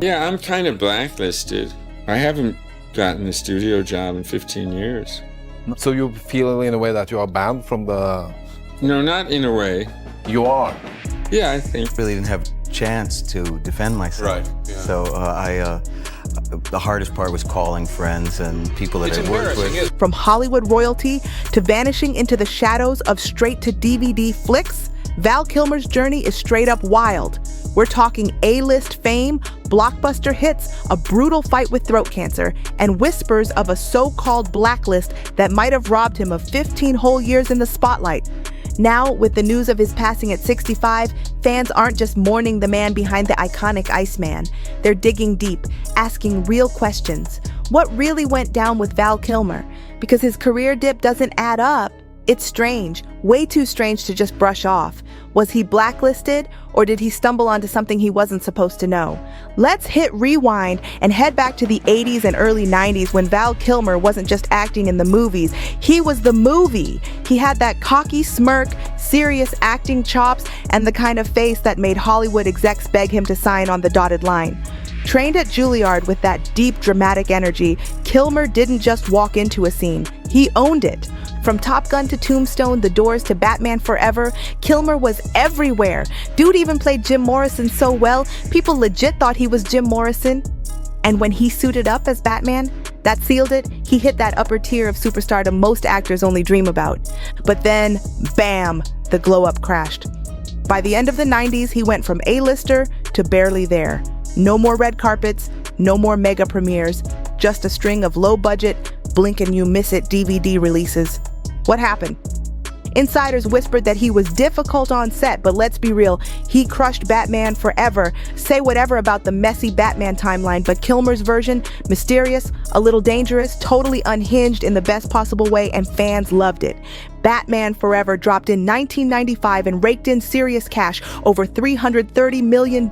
Yeah, I'm kind of blacklisted. I haven't gotten a studio job in 15 years. So you feel in a way that you are banned from the... No, not in a way. You are? Yeah, I think. Really didn't have a chance to defend myself. Right, yeah. So the hardest part was calling friends and people that I worked with. From Hollywood royalty to vanishing into the shadows of straight-to-DVD flicks, Val Kilmer's journey is straight up wild. We're talking A-list fame, blockbuster hits, a brutal fight with throat cancer, and whispers of a so-called blacklist that might have robbed him of 15 whole years in the spotlight. Now, with the news of his passing at 65, fans aren't just mourning the man behind the iconic Iceman. They're digging deep, asking real questions. What really went down with Val Kilmer? Because his career dip doesn't add up. It's strange, way too strange to just brush off. Was he blacklisted, or did he stumble onto something he wasn't supposed to know? Let's hit rewind and head back to the 80s and early 90s when Val Kilmer wasn't just acting in the movies, he was the movie. He had that cocky smirk, serious acting chops, and the kind of face that made Hollywood execs beg him to sign on the dotted line. Trained at Juilliard with that deep, dramatic energy, Kilmer didn't just walk into a scene, he owned it. From Top Gun to Tombstone, The Doors to Batman Forever, Kilmer was everywhere. Dude even played Jim Morrison so well, people legit thought he was Jim Morrison. And when he suited up as Batman, that sealed it. He hit that upper tier of superstardom most actors only dream about. But then, bam, the glow-up crashed. By the end of the 90s, he went from A-lister to barely there. No more red carpets, no more mega premieres, just a string of low-budget, blink-and-you-miss-it DVD releases. What happened? Insiders whispered that he was difficult on set, but let's be real, he crushed Batman Forever. Say whatever about the messy Batman timeline, but Kilmer's version, mysterious, a little dangerous, totally unhinged in the best possible way, and fans loved it. Batman Forever dropped in 1995 and raked in serious cash, over $330 million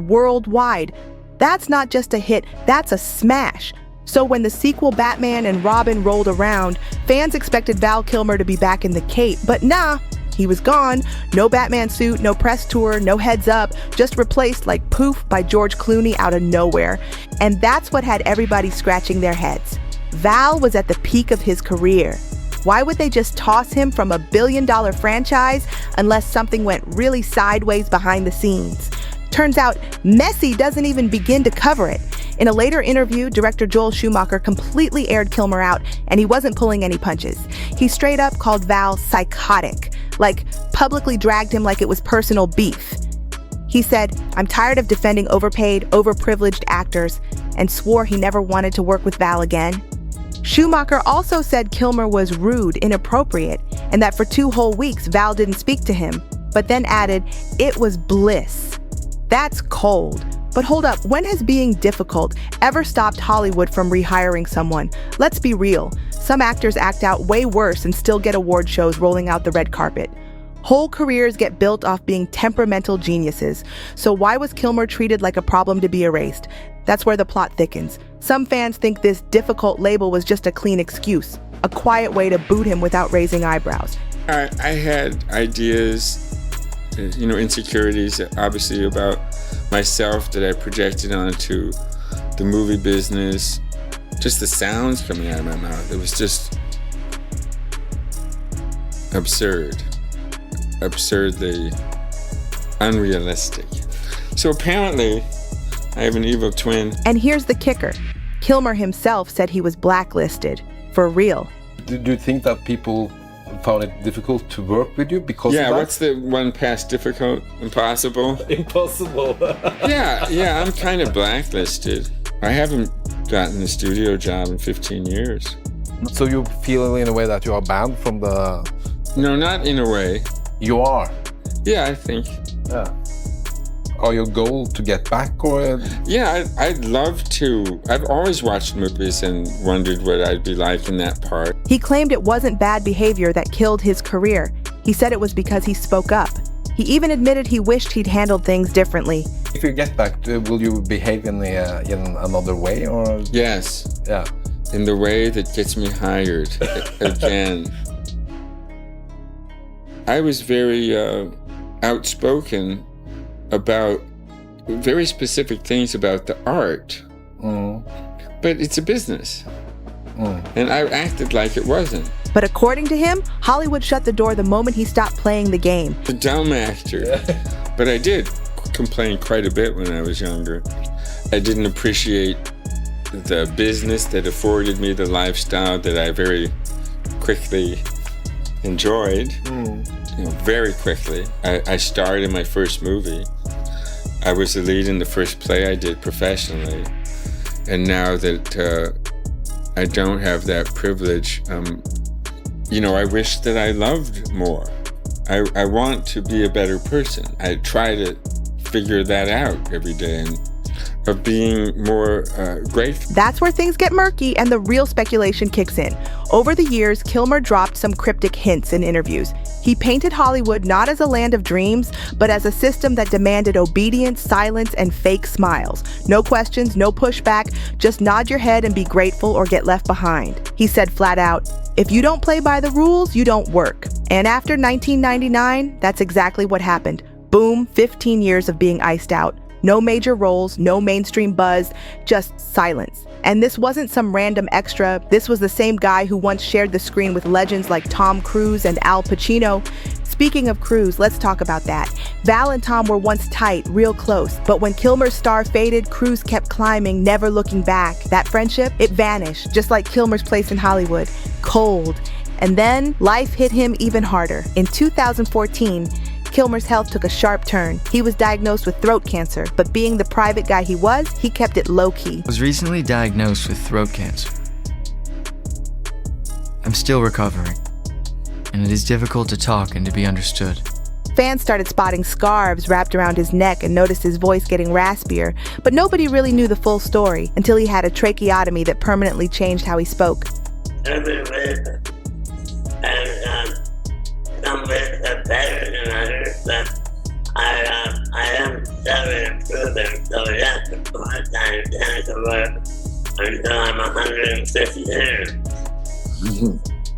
worldwide. That's not just a hit, that's a smash. So when the sequel Batman and Robin rolled around, fans expected Val Kilmer to be back in the Cape, but nah, he was gone. No Batman suit, no press tour, no heads up, just replaced like poof by George Clooney out of nowhere. And that's what had everybody scratching their heads. Val was at the peak of his career. Why would they just toss him from a billion-dollar franchise unless something went really sideways behind the scenes? Turns out, Messi doesn't even begin to cover it. In a later interview, director Joel Schumacher completely aired Kilmer out, and he wasn't pulling any punches. He straight up called Val psychotic, like publicly dragged him like it was personal beef. He said, "I'm tired of defending overpaid, overprivileged actors," and swore he never wanted to work with Val again. Schumacher also said Kilmer was rude, inappropriate, and that for 2 whole weeks Val didn't speak to him, but then added, "It was bliss." That's cold. But hold up, when has being difficult ever stopped Hollywood from rehiring someone? Let's be real. Some actors act out way worse and still get award shows rolling out the red carpet. Whole careers get built off being temperamental geniuses. So why was Kilmer treated like a problem to be erased? That's where the plot thickens. Some fans think this difficult label was just a clean excuse, a quiet way to boot him without raising eyebrows. I had ideas, insecurities, obviously, about myself that I projected onto the movie business. Just the sounds coming out of my mouth, it was just absurdly unrealistic. So apparently, I have an evil twin. And here's the kicker. Kilmer himself said he was blacklisted. For real. Do you think that people found it difficult to work with you because of that? Yeah, what's the one past difficult? Impossible? Impossible. Yeah, I'm kind of blacklisted. I haven't gotten a studio job in 15 years. So you feel in a way that you are banned from the... No, not in a way. You are? Yeah, I think. Yeah. Are your goal to get back, or...? Yeah, I'd love to. I've always watched movies and wondered what I'd be like in that part. He claimed it wasn't bad behavior that killed his career. He said it was because he spoke up. He even admitted he wished he'd handled things differently. If you get back, will you behave in another way, or...? Yes. Yeah. In the way that gets me hired again. I was very outspoken about very specific things about the art, but it's a business. And I acted like it wasn't. But according to him, Hollywood shut the door the moment he stopped playing the game. A dumb actor. But I did complain quite a bit when I was younger. I didn't appreciate the business that afforded me the lifestyle that I very quickly enjoyed. Very quickly. I starred in my first movie. I was the lead in the first play I did professionally. And now that I don't have that privilege, I wish that I loved more. I want to be a better person. I try to figure that out every day and of being more grateful. That's where things get murky and the real speculation kicks in. Over the years, Kilmer dropped some cryptic hints in interviews. He painted Hollywood not as a land of dreams, but as a system that demanded obedience, silence, and fake smiles. No questions, no pushback, just nod your head and be grateful or get left behind. He said flat out, "If you don't play by the rules, you don't work." And after 1999, that's exactly what happened. Boom, 15 years of being iced out. No major roles, no mainstream buzz, just silence. And this wasn't some random extra. This was the same guy who once shared the screen with legends like Tom Cruise and Al Pacino. Speaking of Cruise, let's talk about that. Val and Tom were once tight, real close, but when Kilmer's star faded, Cruise kept climbing, never looking back. That friendship, it vanished, just like Kilmer's place in Hollywood. Cold. And then life hit him even harder. In 2014, Kilmer's health took a sharp turn. He was diagnosed with throat cancer, but being the private guy he was, he kept it low-key. I was recently diagnosed with throat cancer. I'm still recovering, and it is difficult to talk and to be understood. Fans started spotting scarves wrapped around his neck and noticed his voice getting raspier, but nobody really knew the full story until he had a tracheotomy that permanently changed how he spoke. Some bits are better than others, but I am steadily improving, so yes, of course I intend to work until I'm 152.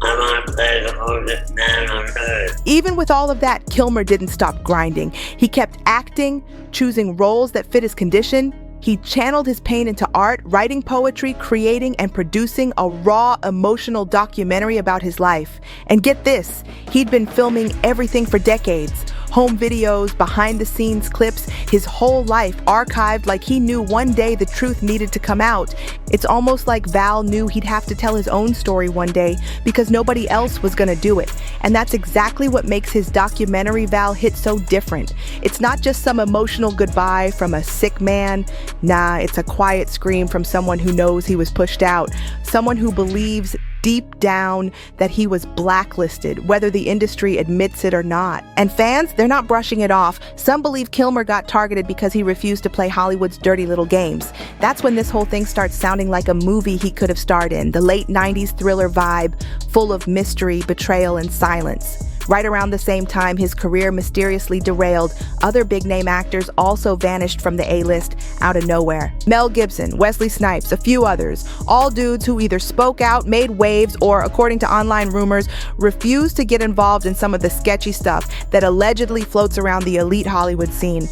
I want to play the oldest man on earth. Even with all of that, Kilmer didn't stop grinding. He kept acting, choosing roles that fit his condition. He channeled his pain into art, writing poetry, creating and producing a raw, emotional documentary about his life. And get this, he'd been filming everything for decades. Home videos, behind-the-scenes clips, his whole life archived like he knew one day the truth needed to come out. It's almost like Val knew he'd have to tell his own story one day because nobody else was gonna do it. And that's exactly what makes his documentary Val hit so different. It's not just some emotional goodbye from a sick man. Nah, it's a quiet scream from someone who knows he was pushed out, someone who believes deep down that he was blacklisted, whether the industry admits it or not. And fans, they're not brushing it off. Some believe Kilmer got targeted because he refused to play Hollywood's dirty little games. That's when this whole thing starts sounding like a movie he could have starred in, the late 90s thriller vibe, full of mystery, betrayal, and silence. Right around the same time his career mysteriously derailed, other big-name actors also vanished from the A-list out of nowhere. Mel Gibson, Wesley Snipes, a few others, all dudes who either spoke out, made waves, or, according to online rumors, refused to get involved in some of the sketchy stuff that allegedly floats around the elite Hollywood scene.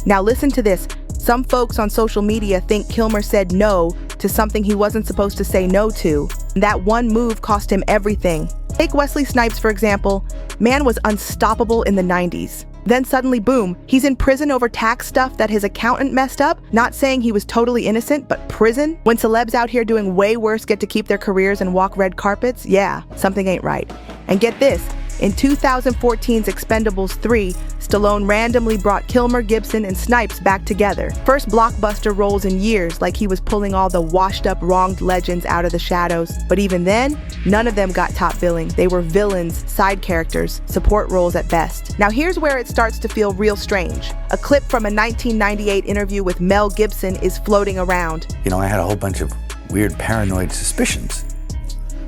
Now listen to this. Some folks on social media think Kilmer said no to something he wasn't supposed to say no to. That one move cost him everything. Take Wesley Snipes, for example. Man was unstoppable in the 90s. Then suddenly, boom, he's in prison over tax stuff that his accountant messed up. Not saying he was totally innocent, but prison? When celebs out here doing way worse get to keep their careers and walk red carpets? Yeah, something ain't right. And get this, in 2014's Expendables 3, Stallone randomly brought Kilmer, Gibson, and Snipes back together. First blockbuster roles in years, like he was pulling all the washed-up, wronged legends out of the shadows. But even then, none of them got top billing. They were villains, side characters, support roles at best. Now here's where it starts to feel real strange. A clip from a 1998 interview with Mel Gibson is floating around. You know, I had a whole bunch of weird paranoid suspicions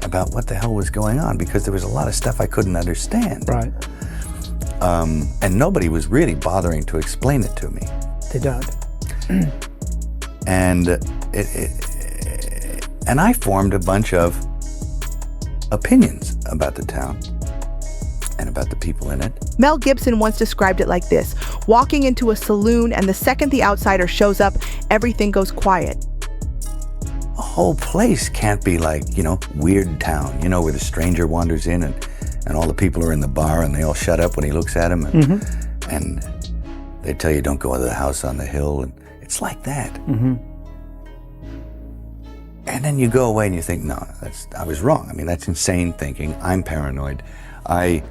about what the hell was going on because there was a lot of stuff I couldn't understand. Right. And nobody was really bothering to explain it to me. They don't. And and I formed a bunch of opinions about the town and about the people in it. Mel Gibson once described it like this. walking into a saloon, and the second the outsider shows up, everything goes quiet. A whole place can't be like, Weird Town, where the stranger wanders in and all the people are in the bar and they all shut up when he looks at them. And they tell you don't go into the house on the hill. And it's like that. And then you go away and you think, no, I was wrong. I mean, that's insane thinking. I'm paranoid. I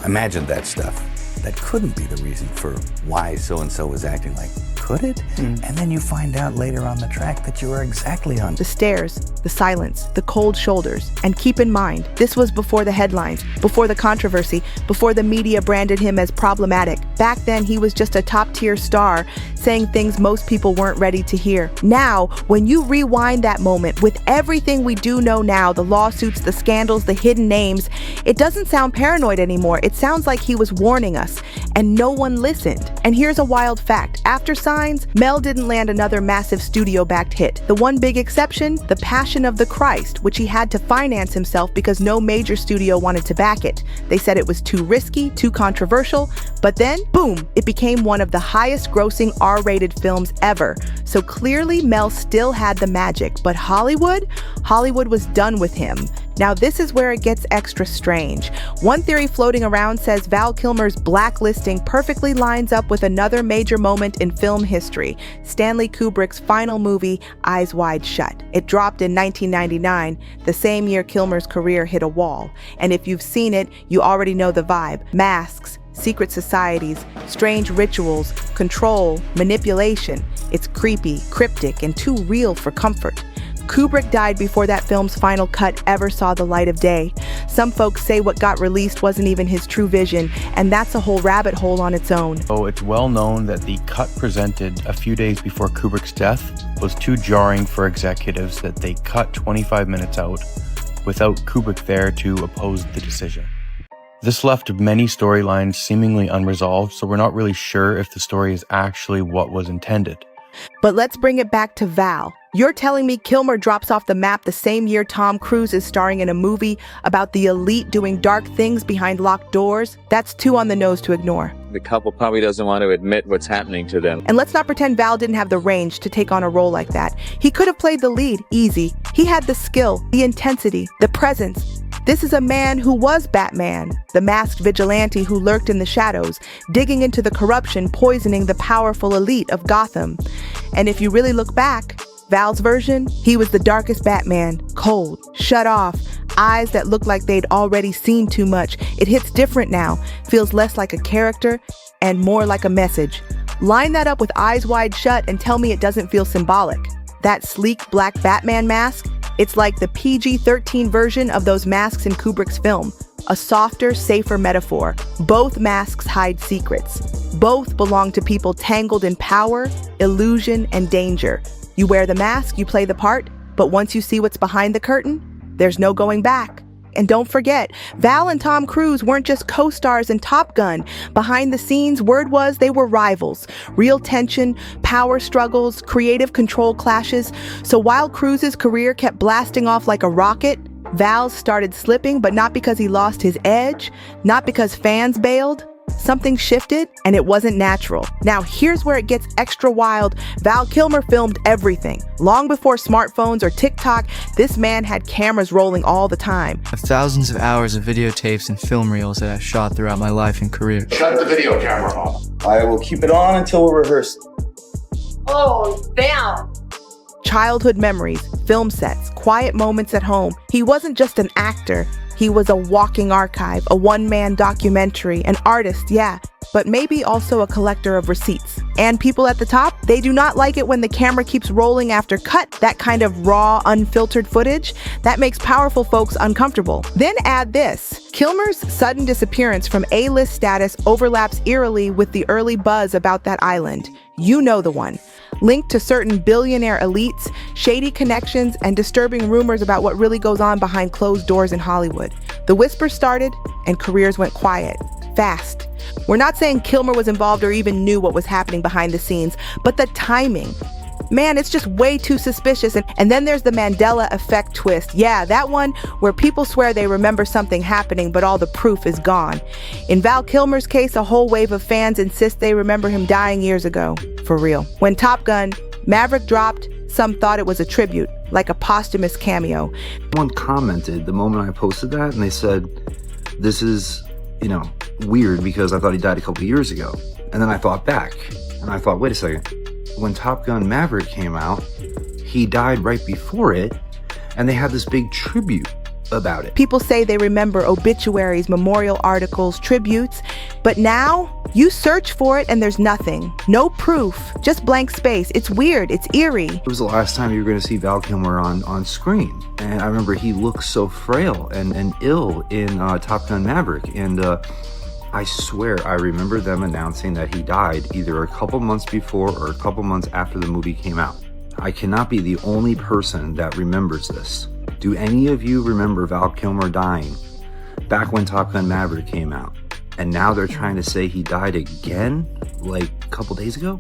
imagined that stuff. That couldn't be the reason for why so-and-so was acting like, could it? And then you find out later on the track that you were exactly on. The stares, the silence, the cold shoulders. And keep in mind, this was before the headlines, before the controversy, before the media branded him as problematic. Back then, he was just a top-tier star, saying things most people weren't ready to hear. Now, when you rewind that moment, with everything we do know now, the lawsuits, the scandals, the hidden names, it doesn't sound paranoid anymore. It sounds like he was warning us, and no one listened. And here's a wild fact. After Signs, Mel didn't land another massive studio-backed hit. The one big exception, The Passion of the Christ, which he had to finance himself because no major studio wanted to back it. They said it was too risky, too controversial, but then, boom, it became one of the highest-grossing R-rated films ever. So clearly Mel still had the magic, but Hollywood was done with him. Now this is where it gets extra strange. One theory floating around says Val Kilmer's blacklisting perfectly lines up with another major moment in film history, Stanley Kubrick's final movie, Eyes Wide Shut. It dropped in 1999, the same year Kilmer's career hit a wall. And if you've seen it, you already know the vibe. Masks, secret societies, strange rituals, control, manipulation. It's creepy, cryptic, and too real for comfort. Kubrick died before that film's final cut ever saw the light of day. Some folks say what got released wasn't even his true vision, and that's a whole rabbit hole on its own. Oh, it's well known that the cut presented a few days before Kubrick's death was too jarring for executives that they cut 25 minutes out without Kubrick there to oppose the decision. This left many storylines seemingly unresolved, so we're not really sure if the story is actually what was intended. But let's bring it back to Val. You're telling me Kilmer drops off the map the same year Tom Cruise is starring in a movie about the elite doing dark things behind locked doors? That's too on the nose to ignore. The couple probably doesn't want to admit what's happening to them. And let's not pretend Val didn't have the range to take on a role like that. He could have played the lead, easy. He had the skill, the intensity, the presence. This is a man who was Batman, the masked vigilante who lurked in the shadows, digging into the corruption, poisoning the powerful elite of Gotham. And if you really look back, Val's version, he was the darkest Batman, cold, shut off, eyes that looked like they'd already seen too much. It hits different now, feels less like a character and more like a message. Line that up with Eyes Wide Shut and tell me it doesn't feel symbolic. That sleek black Batman mask, it's like the PG-13 version of those masks in Kubrick's film. A softer, safer metaphor. Both masks hide secrets. Both belong to people tangled in power, illusion, and danger. You wear the mask, you play the part, but once you see what's behind the curtain, there's no going back. And don't forget, Val and Tom Cruise weren't just co-stars in Top Gun. Behind the scenes, word was they were rivals. Real tension, power struggles, creative control clashes. So while Cruise's career kept blasting off like a rocket, Val's started slipping, but not because he lost his edge, not because fans bailed. Something shifted, and it wasn't natural. Now, here's where it gets extra wild. Val Kilmer filmed everything. Long before smartphones or TikTok, this man had cameras rolling all the time. I have thousands of hours of videotapes and film reels that I've shot throughout my life and career. Shut the video camera off. I will keep it on until we're rehearsed. Oh, Val. Childhood memories, film sets, quiet moments at home. He wasn't just an actor. He was a walking archive, a one-man documentary, an artist, yeah, but maybe also a collector of receipts. And people at the top, they do not like it when the camera keeps rolling after cut, that kind of raw, unfiltered footage. That makes powerful folks uncomfortable. Then add this. Kilmer's sudden disappearance from A-list status overlaps eerily with the early buzz about that island. You know the one. Linked to certain billionaire elites, shady connections, and disturbing rumors about what really goes on behind closed doors in Hollywood. The whispers started, and careers went quiet. Fast. We're not saying Kilmer was involved or even knew what was happening behind the scenes, but the timing. Man, it's just way too suspicious. And then there's the Mandela effect twist. Yeah, that one where people swear they remember something happening, but all the proof is gone. In Val Kilmer's case, a whole wave of fans insist they remember him dying years ago. For real. When Top Gun Maverick dropped, some thought it was a tribute, like a posthumous cameo. Someone commented the moment I posted that, and they said, this is, weird because I thought he died a couple years ago. And then I thought back, and I thought, wait a second. When Top Gun Maverick came out, he died right before it, and they had this big tribute about it. People say they remember obituaries, memorial articles, tributes, but now you search for it and there's nothing. No proof, just blank space. It's weird, it's eerie. It was the last time you were going to see Val Kilmer on screen, and I remember he looked so frail and ill in Top Gun Maverick, and I swear I remember them announcing that he died either a couple months before or a couple months after the movie came out. I cannot be the only person that remembers this. Do any of you remember Val Kilmer dying back when Top Gun Maverick came out? And now they're trying to say he died again, like a couple days ago?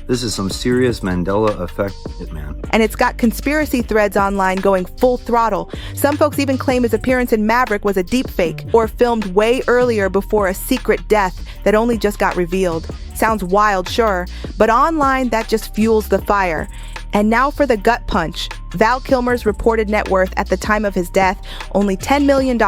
This is some serious Mandela effect, man. And it's got conspiracy threads online going full throttle. Some folks even claim his appearance in Maverick was a deepfake or filmed way earlier before a secret death that only just got revealed. Sounds wild, sure, but online that just fuels the fire. And now for the gut punch. Val Kilmer's reported net worth at the time of his death, only $10 million.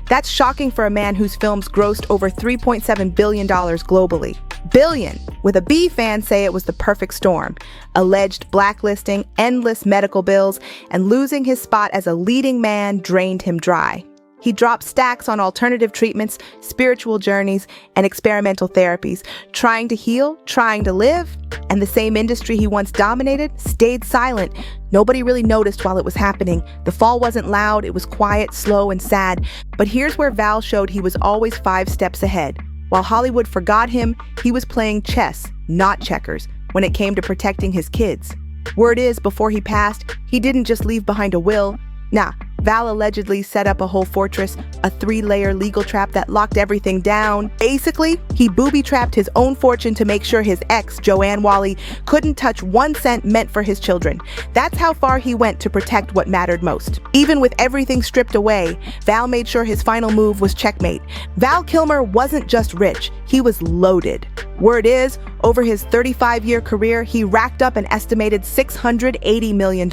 That's shocking for a man whose films grossed over $3.7 billion globally. Billion, with a B. Fans say it was the perfect storm. Alleged blacklisting, endless medical bills, and losing his spot as a leading man drained him dry. He dropped stacks on alternative treatments, spiritual journeys, and experimental therapies, trying to heal, trying to live, and the same industry he once dominated stayed silent. Nobody really noticed while it was happening. The fall wasn't loud, it was quiet, slow, and sad. But here's where Val showed he was always 5 steps ahead. While Hollywood forgot him, he was playing chess, not checkers, when it came to protecting his kids. Word is, before he passed, he didn't just leave behind a will. Nah, Val allegedly set up a whole fortress, a 3-layer legal trap that locked everything down. Basically, he booby-trapped his own fortune to make sure his ex, Joanne Whalley, couldn't touch 1 cent meant for his children. That's how far he went to protect what mattered most. Even with everything stripped away, Val made sure his final move was checkmate. Val Kilmer wasn't just rich, he was loaded. Word is, over his 35-year career, he racked up an estimated $680 million.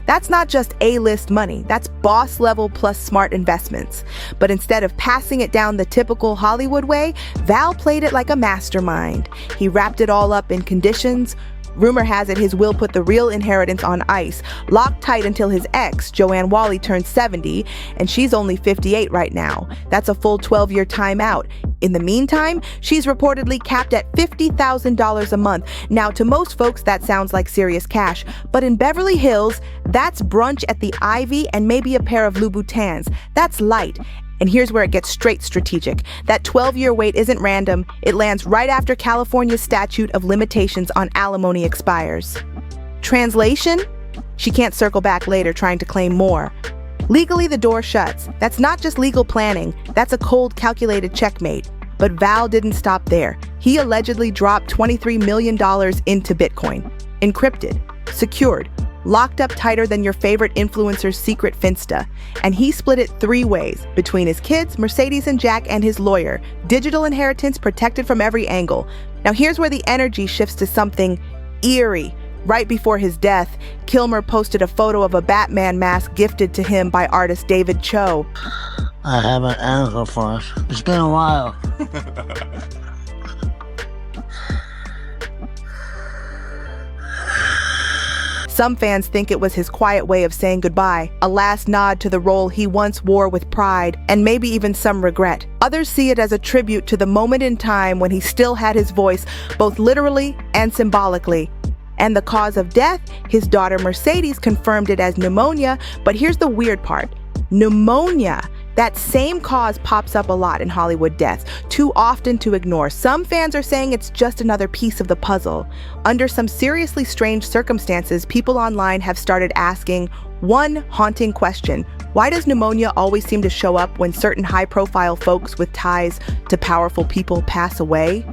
That's not just A-list money, that's boss level plus smart investments. But instead of passing it down the typical Hollywood way, Val played it like a mastermind. He wrapped it all up in conditions. Rumor has it his will put the real inheritance on ice, locked tight until his ex, Joanne Whalley, turned 70, and she's only 58 right now. That's a full 12-year timeout. In the meantime, she's reportedly capped at $50,000 a month. Now, to most folks, that sounds like serious cash, but in Beverly Hills, that's brunch at the Ivy and maybe a pair of Louboutins. That's light. And here's where it gets straight strategic. That 12-year wait isn't random. It lands right after California's statute of limitations on alimony expires. Translation? She can't circle back later trying to claim more. Legally, the door shuts. That's not just legal planning. That's a cold, calculated checkmate. But Val didn't stop there. He allegedly dropped $23 million into Bitcoin. Encrypted, secured, locked up tighter than your favorite influencer's secret Finsta. And he split it 3 ways, between his kids, Mercedes and Jack, and his lawyer. Digital inheritance protected from every angle. Now here's where the energy shifts to something eerie. Right before his death, Kilmer posted a photo of a Batman mask gifted to him by artist David Cho. I have an answer for us. It's been a while. Some fans think it was his quiet way of saying goodbye, a last nod to the role he once wore with pride, and maybe even some regret. Others see it as a tribute to the moment in time when he still had his voice, both literally and symbolically. And the cause of death, his daughter Mercedes confirmed it as pneumonia, but here's the weird part. Pneumonia. That same cause pops up a lot in Hollywood deaths, too often to ignore. Some fans are saying it's just another piece of the puzzle. Under some seriously strange circumstances, people online have started asking one haunting question. Why does pneumonia always seem to show up when certain high-profile folks with ties to powerful people pass away?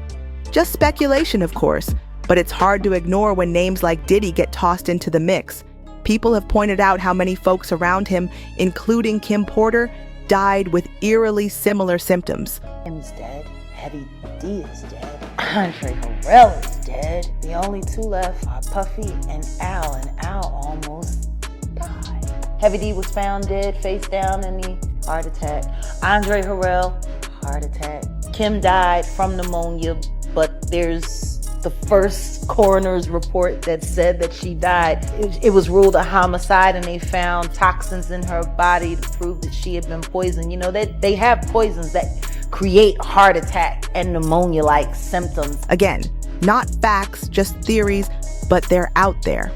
Just speculation, of course. But it's hard to ignore when names like Diddy get tossed into the mix. People have pointed out how many folks around him, including Kim Porter, died with eerily similar symptoms. Kim's dead. Heavy D is dead. Andre Harrell is dead. The only two left are Puffy and Al almost died. Heavy D was found dead, face down in the heart attack. Andre Harrell, heart attack. Kim died from pneumonia, but there's the first coroner's report that said that she died. It was ruled a homicide, and they found toxins in her body to prove that she had been poisoned. You know, they have poisons that create heart attack and pneumonia-like symptoms. Again, not facts, just theories, but they're out there.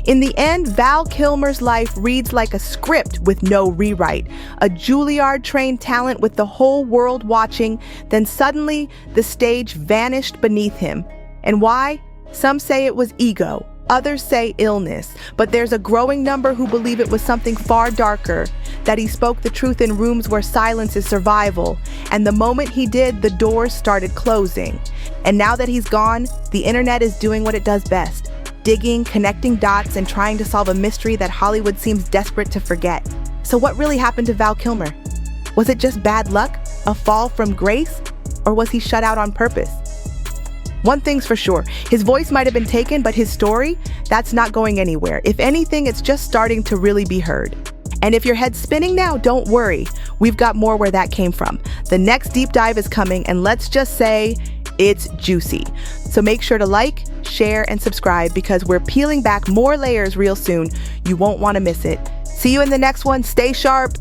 In the end, Val Kilmer's life reads like a script with no rewrite. A Juilliard-trained talent with the whole world watching, then suddenly the stage vanished beneath him. And why? Some say it was ego, others say illness, but there's a growing number who believe it was something far darker, that he spoke the truth in rooms where silence is survival, and the moment he did, the doors started closing. And now that he's gone, the internet is doing what it does best, digging, connecting dots, and trying to solve a mystery that Hollywood seems desperate to forget. So what really happened to Val Kilmer? Was it just bad luck, a fall from grace, or was he shut out on purpose? One thing's for sure, his voice might have been taken, but his story, that's not going anywhere. If anything, it's just starting to really be heard. And if your head's spinning now, don't worry. We've got more where that came from. The next deep dive is coming, and let's just say it's juicy. So make sure to like, share, and subscribe because we're peeling back more layers real soon. You won't want to miss it. See you in the next one. Stay sharp.